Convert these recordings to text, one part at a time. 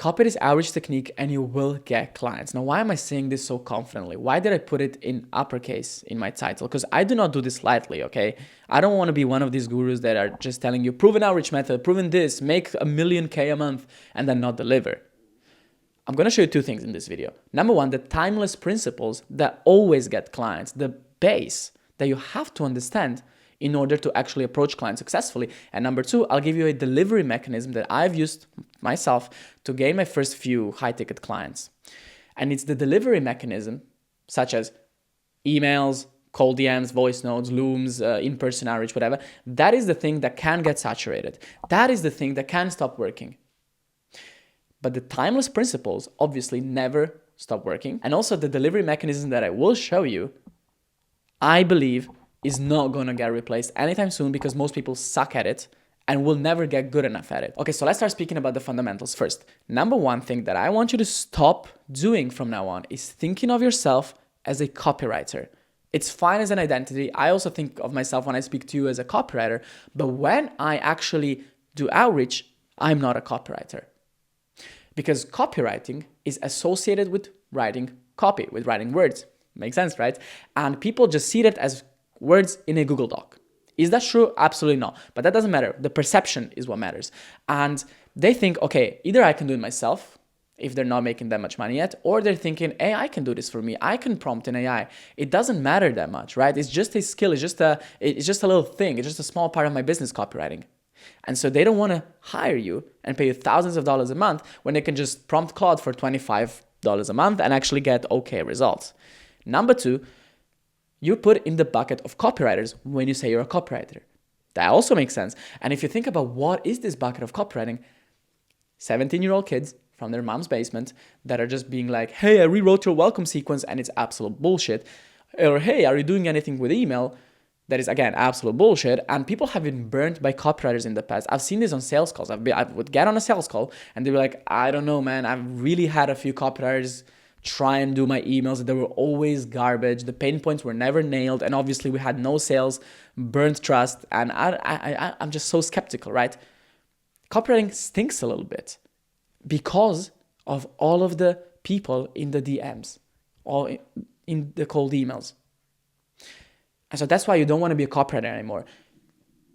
Copy this outreach technique and you will get clients. Now, why am I saying this so confidently? Why did I put it in uppercase in my title? Because I do not do this lightly, okay? I don't want to be one of these gurus that are just telling you, proven outreach method, proven this, make a million K a month, and then not deliver. I'm going to show you two things in this video. Number one, the timeless principles that always get clients, the base that you have to understand in order to actually approach clients successfully. And number two, I'll give you a delivery mechanism that I've used myself to gain my first few high-ticket clients. And it's the delivery mechanism, such as emails, cold DMs, voice notes, Looms, in-person outreach, whatever. That is the thing that can get saturated. That is the thing that can stop working. But the timeless principles obviously never stop working. And also the delivery mechanism that I will show you, I believe, is not going to get replaced anytime soon because most people suck at it and will never get good enough at it. Okay, so let's start speaking about the fundamentals first. Number one thing that I want you to stop doing from now on is thinking of yourself as a copywriter. It's fine as an identity. I also think of myself when I speak to you as a copywriter, but when I actually do outreach, I'm not a copywriter. Because copywriting is associated with writing copy, with writing words. Makes sense, right? And people just see that as words in a Google Doc. Is that true? Absolutely not. But that doesn't matter. The perception is what matters. And they think, okay, either I can do it myself, if they're not making that much money yet, or they're thinking, AI can do this for me. I can prompt an AI. It doesn't matter that much, right? It's just a skill. It's just a little thing. It's just a small part of my business, copywriting. And so they don't want to hire you and pay you thousands of dollars a month when they can just prompt Claude for $25 a month and actually get okay results. Number two, you're put in the bucket of copywriters when you say you're a copywriter. That also makes sense. And if you think about what is this bucket of copywriting, 17-year-old kids from their mom's basement that are just being like, hey, I rewrote your welcome sequence and it's absolute bullshit. Or, hey, are you doing anything with email? That is, again, absolute bullshit. And people have been burnt by copywriters in the past. I've seen this on sales calls. I would get on a sales call and they were like, I don't know, man. I've really had a few copywriters try and do my emails. They were always garbage. The pain points were never nailed. And obviously we had no sales, burnt trust. And I'm just so skeptical, right? Copywriting stinks a little bit because of all of the people in the DMs, all in the cold emails. And so that's why you don't want to be a copywriter anymore.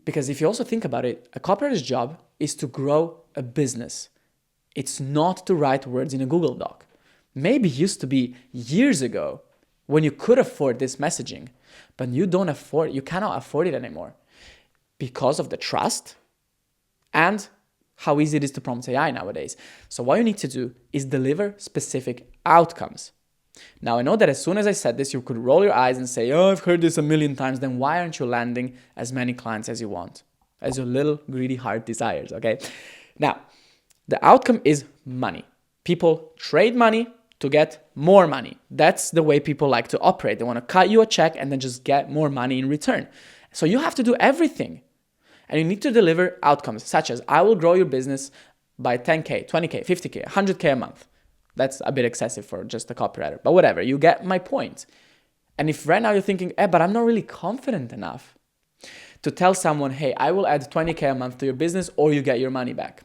Because if you also think about it, a copywriter's job is to grow a business. It's not to write words in a Google Doc. Maybe it used to be years ago when you could afford this messaging, but you cannot afford it anymore because of the trust and how easy it is to prompt AI nowadays. So what you need to do is deliver specific outcomes. Now, I know that as soon as I said this, you could roll your eyes and say, oh, I've heard this a million times. Then why aren't you landing as many clients as you want, as your little greedy heart desires, okay? Now, the outcome is money. People trade money to get more money. That's the way people like to operate. They want to cut you a check and then just get more money in return. So you have to do everything. And you need to deliver outcomes such as I will grow your business by 10K, 20K, 50K, 100K a month. That's a bit excessive for just a copywriter, but whatever, you get my point. And if right now you're thinking, but I'm not really confident enough to tell someone, hey, I will add 20K a month to your business or you get your money back.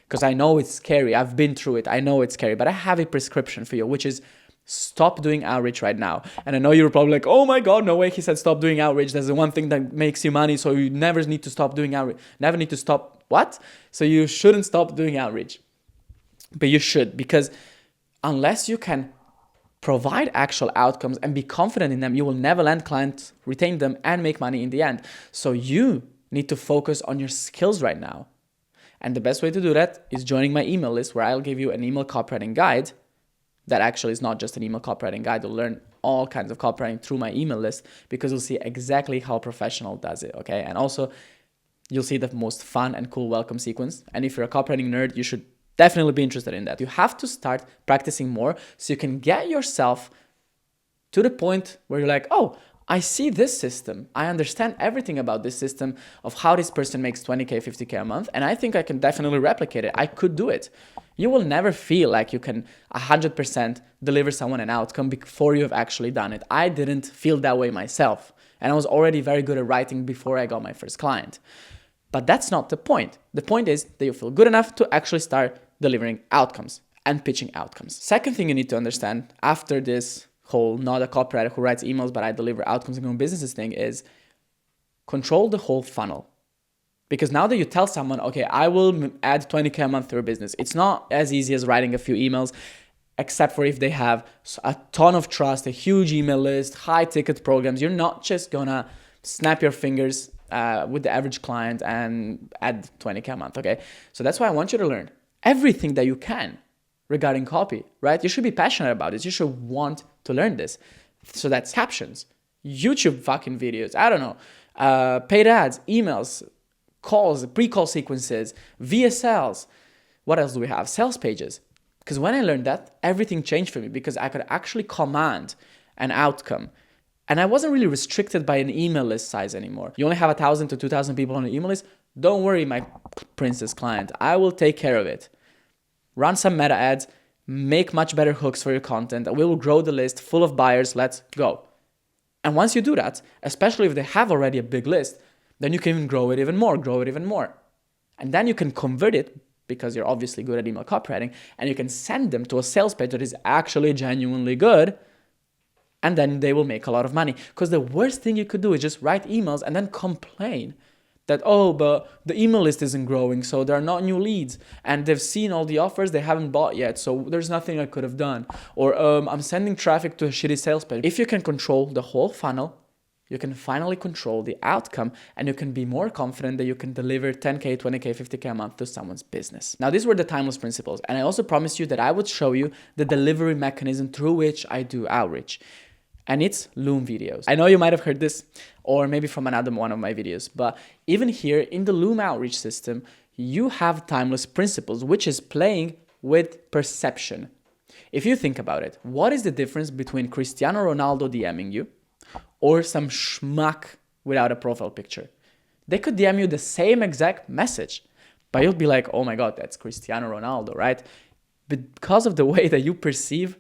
Because I know it's scary. I've been through it. I know it's scary, but I have a prescription for you, which is stop doing outreach right now. And I know you're probably like, oh my God, no way. He said, stop doing outreach. That's the one thing that makes you money. So you never need to stop doing outreach. Never need to stop what? So you shouldn't stop doing outreach, but you should, because unless you can provide actual outcomes and be confident in them, you will never land clients, retain them, and make money in the end. So you need to focus on your skills right now. And the best way to do that is joining my email list, where I'll give you an email copywriting guide that actually is not just an email copywriting guide. You'll learn all kinds of copywriting through my email list because you'll see exactly how a professional does it, okay? And also, you'll see the most fun and cool welcome sequence. And if you're a copywriting nerd, you should definitely be interested in that. You have to start practicing more so you can get yourself to the point where you're like, oh, I see this system. I understand everything about this system of how this person makes 20K, 50K a month. And I think I can definitely replicate it. I could do it. You will never feel like you can 100% deliver someone an outcome before you have actually done it. I didn't feel that way myself. And I was already very good at writing before I got my first client. But that's not the point. The point is that you feel good enough to actually start delivering outcomes. and pitching outcomes. Second thing you need to understand after this whole not a copywriter who writes emails, but I deliver outcomes and grow businesses thing is control the whole funnel. Because now that you tell someone, okay, I will add 20K a month to your business, it's not as easy as writing a few emails, except for if they have a ton of trust, a huge email list, high ticket programs. You're not just gonna snap your fingers with the average client and add 20K a month, okay? So that's why I want you to learn everything that you can regarding copy, right? You should be passionate about it. You should want to learn this. So that's captions, YouTube fucking videos, I don't know, paid ads, emails, calls, pre-call sequences, VSLs. What else do we have? Sales pages. Because when I learned that, everything changed for me because I could actually command an outcome. And I wasn't really restricted by an email list size anymore. You only have 1,000 to 2,000 people on an email list. Don't worry, my princess client. I will take care of it. Run some meta ads, make much better hooks for your content. We will grow the list full of buyers. Let's go. And once you do that, especially if they have already a big list, then you can even grow it even more. And then you can convert it, because you're obviously good at email copywriting, and you can send them to a sales page that is actually genuinely good, and then they will make a lot of money. Because the worst thing you could do is just write emails and then complain that, oh, but the email list isn't growing, so there are not new leads, and they've seen all the offers, they haven't bought yet, so there's nothing I could have done. Or I'm sending traffic to a shitty sales page. If you can control the whole funnel, you can finally control the outcome, and you can be more confident that you can deliver 10K, 20K, 50K a month to someone's business. Now, these were the timeless principles. And I also promised you that I would show you the delivery mechanism through which I do outreach. And it's Loom videos. I know you might have heard this, or maybe from another one of my videos, but even here in the Loom outreach system, you have timeless principles, which is playing with perception. If you think about it, what is the difference between Cristiano Ronaldo DMing you or some schmuck without a profile picture? They could DM you the same exact message, but you'll be like, oh my God, that's Cristiano Ronaldo, right? Because of the way that you perceive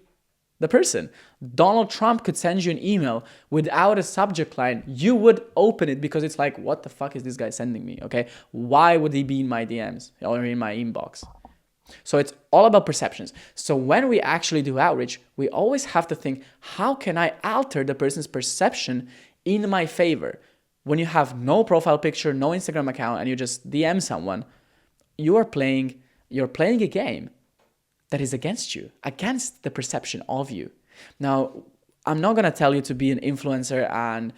the person. Donald Trump could send you an email without a subject line. You would open it because it's like, what the fuck is this guy sending me, okay? Why would he be in my DMs or in my inbox? So it's all about perceptions. So when we actually do outreach, we always have to think, how can I alter the person's perception in my favor? When you have no profile picture, no Instagram account, and you just DM someone, you're playing a game that is against you, against the perception of you. Now, I'm not going to tell you to be an influencer and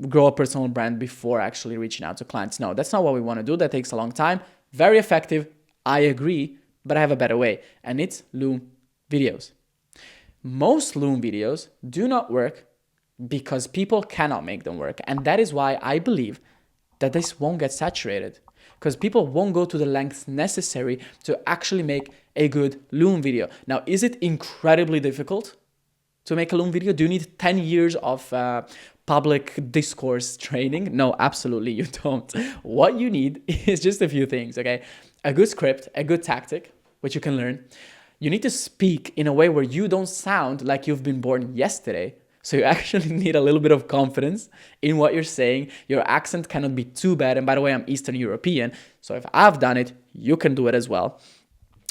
grow a personal brand before actually reaching out to clients. No, that's not what we want to do. That takes a long time. Very effective. I agree. But I have a better way, and it's Loom videos. Most Loom videos do not work because people cannot make them work. And that is why I believe that this won't get saturated, because people won't go to the lengths necessary to actually make a good Loom video. Now, is it incredibly difficult to make a Loom video? Do you need 10 years of public discourse training? No, absolutely you don't. What you need is just a few things, okay? A good script, a good tactic, which you can learn. You need to speak in a way where you don't sound like you've been born yesterday. So you actually need a little bit of confidence in what you're saying. Your accent cannot be too bad. And by the way, I'm Eastern European. So if I've done it, you can do it as well.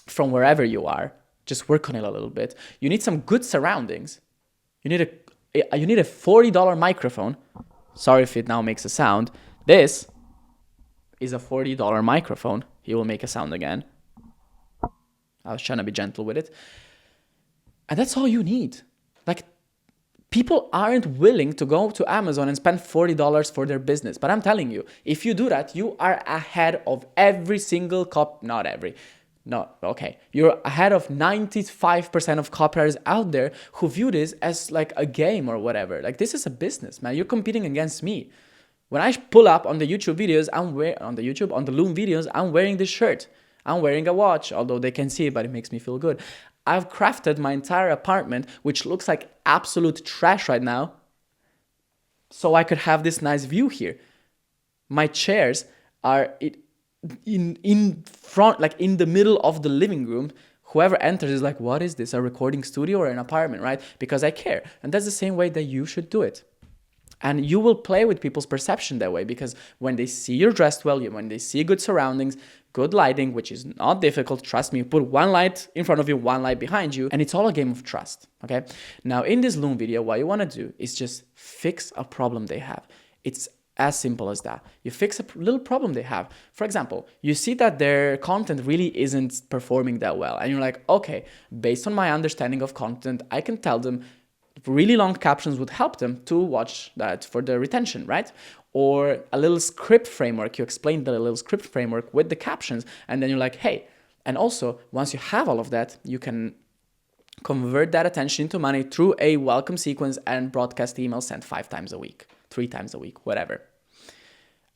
From wherever you are, just work on it a little bit. You need some good surroundings. You need a $40 microphone. Sorry if it now makes a sound. This is a $40 microphone. He will make a sound again. I was trying to be gentle with it. And that's all you need. Like, people aren't willing to go to Amazon and spend $40 for their business. But I'm telling you, if you do that, you are ahead of every single You're ahead of 95% of copywriters out there who view this as like a game or whatever. Like, this is a business, man. You're competing against me. When I pull up on the YouTube videos, on the Loom videos, I'm wearing this shirt. I'm wearing a watch, although they can see it, but it makes me feel good. I've crafted my entire apartment, which looks like absolute trash right now, so I could have this nice view here. My chairs are in front, like in the middle of the living room. Whoever enters is like, what is this, a recording studio or an apartment, right? Because I care. And that's the same way that you should do it. And you will play with people's perception that way, because when they see you're dressed well, when they see good surroundings, good lighting, which is not difficult. Trust me, you put one light in front of you, one light behind you, and it's all a game of trust, okay? Now, in this Loom video, what you want to do is just fix a problem they have. It's as simple as that. You fix a little problem they have. For example, you see that their content really isn't performing that well, and you're like, okay, based on my understanding of content, I can tell them really long captions would help them to watch that for the retention, right? Or a little script framework. You explain the little script framework with the captions, and then you're like, hey, and also once you have all of that, you can convert that attention into money through a welcome sequence and broadcast email sent 5 times a week, 3 times a week, whatever.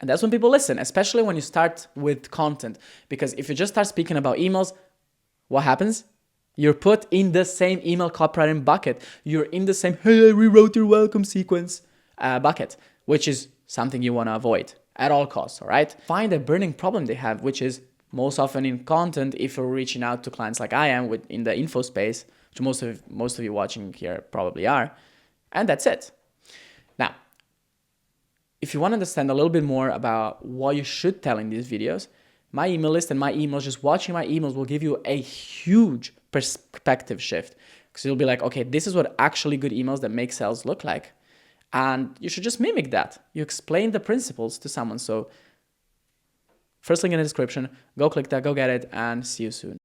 And that's when people listen, especially when you start with content. Because if you just start speaking about emails, what happens? You're put in the same email copywriting bucket. You're in the same, hey, I rewrote your welcome sequence bucket, which is something you want to avoid at all costs, all right? Find a burning problem they have, which is most often in content, if you're reaching out to clients like I am in the info space, which most of you watching here probably are, and that's it. Now, if you want to understand a little bit more about what you should tell in these videos, my email list and my emails, just watching my emails will give you a huge perspective shift. Because you'll be like, okay, this is what actually good emails that make sales look like. And you should just mimic that. You explain the principles to someone. So first link in the description, go click that, go get it, and see you soon.